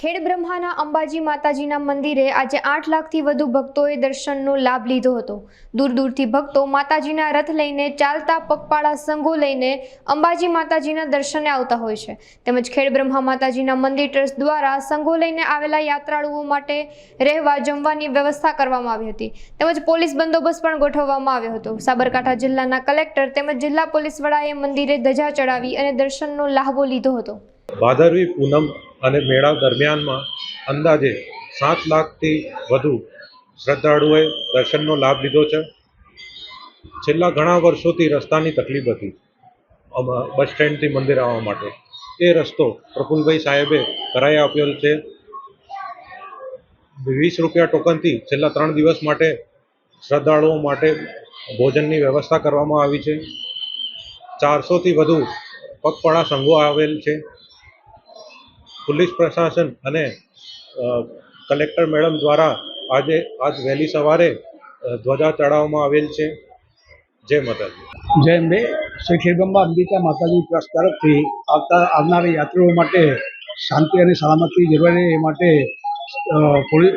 ખેડબ્રહ્માના અંબાજી માતાજીના મંદિરે આજે 8 લાખથી વધુ ભક્તોએ દર્શનનો લાભ લીધો હતો। દૂર દૂરથી ભક્તો માતાજીના રથ લઈને ચાલતા પગપાળા સંઘો લઈને અંબાજી માતાજીના દર્શને આવતા હોય છે। તેમજ ખેડબ્રહ્મા માતાજીના મંદિર ટ્રસ્ટ દ્વારા સંઘો લઈને આવેલા યાત્રાળુઓ માટે રહેવા જમવાની વ્યવસ્થા કરવામાં આવી હતી। તેમજ પોલીસ બંદોબસ્ત પણ ગોઠવવામાં આવ્યો હતો। સાબરકાંઠા જિલ્લાના કલેક્ટર તેમજ જિલ્લા પોલીસ વડાએ મંદિરે ધજા ચડાવી અને દર્શનનો લાહવો લીધો હતો। ભાદરવી પૂનમ અને મેળા દરમિયાનમાં અંદાજે 7 લાખથી વધુ શ્રદ્ધાળુઓએ દર્શનનો લાભ લીધો છે। છેલ્લા ઘણા વર્ષોથી રસ્તાની તકલીફ હતી બસ સ્ટેન્ડથી મંદિર આવવા માટે। એ રસ્તો પ્રફુલભાઈ સાહેબે કરાવી આપ્યો છે। 20 રૂપિયા ટોકનથી છેલ્લા 3 દિવસ માટે શ્રદ્ધાળુઓ માટે ભોજનની વ્યવસ્થા કરવામાં આવી છે। 400થી વધુ પગપાળા સંઘો આવેલ છે। પોલીસ પ્રશાસન અને કલેક્ટર મેડમ દ્વારા આજ વહેલી સવારે ધ્વજા ચડાવવામાં આવેલ છે। જય માતાજી। જય અંબે। શ્રી ખેડબ્રહ્મા અંબિકા માતાજી ટ્રસ્ટ તરફથી આવનારા યાત્રીઓ માટે શાંતિ અને સલામતી જળવાઈ રહે એ માટે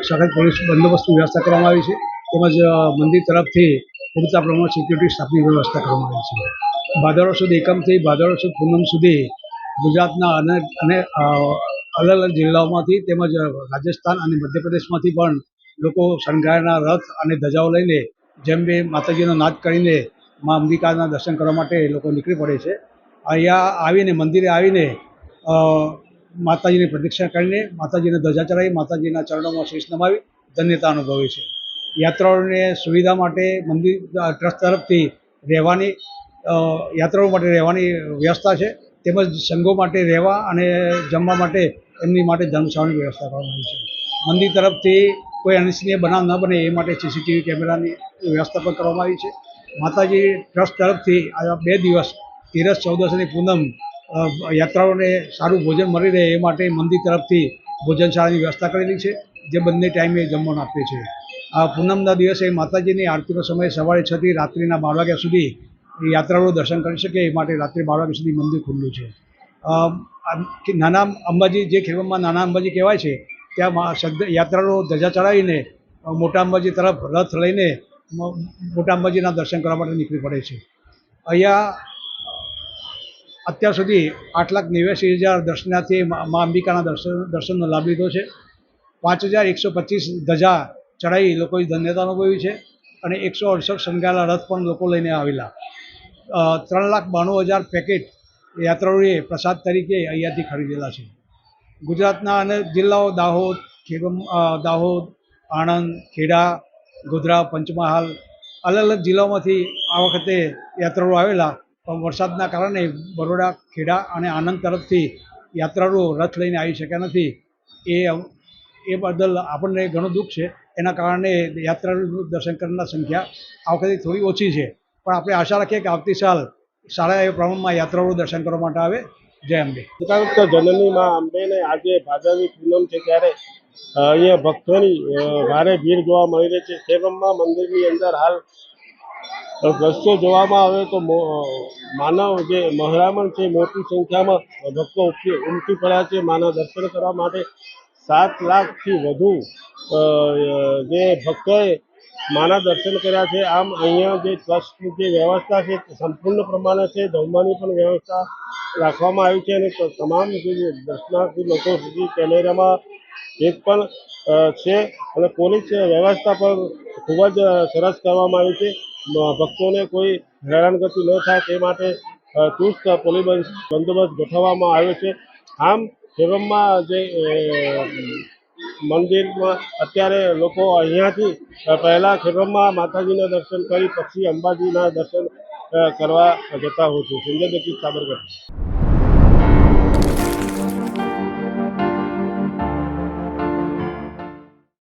સખત પોલીસ બંદોબસ્તની વ્યવસ્થા કરવામાં આવી છે। તેમજ મંદિર તરફથી પૂરતા પ્રમાણમાં સિક્યુરિટી સ્ટાફની વ્યવસ્થા કરવામાં આવી છે। ભાદરવા સુદ એકમથી ભાદરવા સુદ પૂનમ સુધી ગુજરાતના અને અલગ અલગ જિલ્લાઓમાંથી તેમજ રાજસ્થાન અને મધ્યપ્રદેશમાંથી પણ લોકો શણગારેલા રથ અને ધજાઓ લઈને જેમ બે માતાજીનો નાદ કરીને મા અંબિકાના દર્શન કરવા માટે લોકો નીકળી પડે છે। અહીંયા આવીને મંદિરે આવીને માતાજીની પ્રદક્ષિણા કરીને માતાજીને ધજા ચડાવી માતાજીના ચરણોમાં શીશ નમાવી ધન્યતા અનુભવે છે। યાત્રાળુઓને સુવિધા માટે મંદિર ટ્રસ્ટ તરફથી યાત્રાળુઓ માટે રહેવાની વ્યવસ્થા છે। તેમજ સંઘો માટે રહેવા અને જમવા માટે એમની માટે ધર્મશાળાની વ્યવસ્થા કરવામાં આવી છે। મંદિર તરફથી કોઈ અનિચ્છનીય બનાવ ન બને એ માટે CCTV કેમેરાની વ્યવસ્થા પણ કરવામાં આવી છે। માતાજી ટ્રસ્ટ તરફથી આ 2 દિવસ 13, 14 અને પૂનમ યાત્રાળુઓને સારું ભોજન મળી રહે એ માટે મંદિર તરફથી ભોજનશાળાની વ્યવસ્થા કરેલી છે, જે બંને ટાઈમે જમવાનું આપે છે। આ પૂનમના દિવસે માતાજીની આરતીનો સમય સવારે 6 થી રાત્રિના 12 વાગ્યા સુધી યાત્રાળુઓ દર્શન કરી શકે એ માટે રાત્રે 12 વાગ્યા સુધી મંદિર ખુલ્લું છે। નાના અંબાજી, જે ખેડબ્રહ્મા નાના અંબાજી કહેવાય છે, ત્યાં યાત્રાળુઓ ધજા ચડાવીને મોટા અંબાજી તરફ રથ લઈને મોટા અંબાજીના દર્શન કરવા માટે નીકળી પડે છે। અહીંયા અત્યાર સુધી 8,89,000 દર્શનાર્થીએ મા અંબિકાના દર્શનનો લાભ લીધો છે। 5,125 ધજા ચડાવી લોકોએ ધન્યતા અનુભવી છે અને 168 શણગારેલા રથ પણ લોકો લઈને આવેલા। 3,92,000 પેકેટ યાત્રાળુઓએ પ્રસાદ તરીકે અહીંયાથી ખરીદેલા છે। ગુજરાતના અનેક જિલ્લાઓ દાહોદ, આણંદ, ખેડા, ગોધરા, પંચમહાલ અલગ અલગ જિલ્લાઓમાંથી આ વખતે યાત્રાળુઓ આવેલા, પણ વરસાદના કારણે બરોડા, ખેડા અને આણંદ તરફથી યાત્રાળુઓ રથ લઈને આવી શક્યા નથી। એ બદલ આપણને ઘણું દુઃખ છે। એના કારણે યાત્રાળુ દર્શન કરનાર સંખ્યા આ વખતે થોડી ઓછી છે, પણ આપણે આશા રાખીએ કે આવતી સાલ સારા એવા પ્રમાણમાં યાત્રાળુઓ દર્શન કરવા માટે આવે। જય અંબે। જનની માં અંબેને આજે ભાદરવી પૂનમ છે ત્યારે અહીંયા ભક્તોની ભારે ભીડ જોવા મળી રહી છે। ખેડબ્રહ્મા મંદિરની અંદર હાલ દ્રશ્યો જોવામાં આવે તો માનવ જે મહેરામણ છે મોટી સંખ્યામાં ભક્તો ઉમટી પડ્યા છે માના દર્શન કરવા માટે। 7 લાખથી વધુ જે ભક્તોએ માના દર્શન કર્યા છે। આમ અહીંયા જે ટ્રસ્ટની જે વ્યવસ્થા છે સંપૂર્ણ પ્રમાણે છે, જમવાની પણ વ્યવસ્થા રાખવામાં આવી છે અને તમામ જે દર્શનાર્થી લોકો સુધી કેમેરામાં એક પણ છે અને પોલીસ વ્યવસ્થા પણ ખૂબ જ સરસ કરવામાં આવી છે। ભક્તોને કોઈ હેરાનગતિ ન થાય તે માટે ચુસ્ત પોલીસ બંદોબસ્ત ગોઠવવામાં આવ્યો છે। આમ ખેડબ્રહ્મા જે મંદિરમાં અત્યારે લોકો અહીંયાથી પહેલાં ખેડબ્રહ્મા માતાજીના દર્શન કરી પછી અંબાજીના દર્શન કરવા જતા હોય છે। સંજય દેશી, સાબરકાંઠા।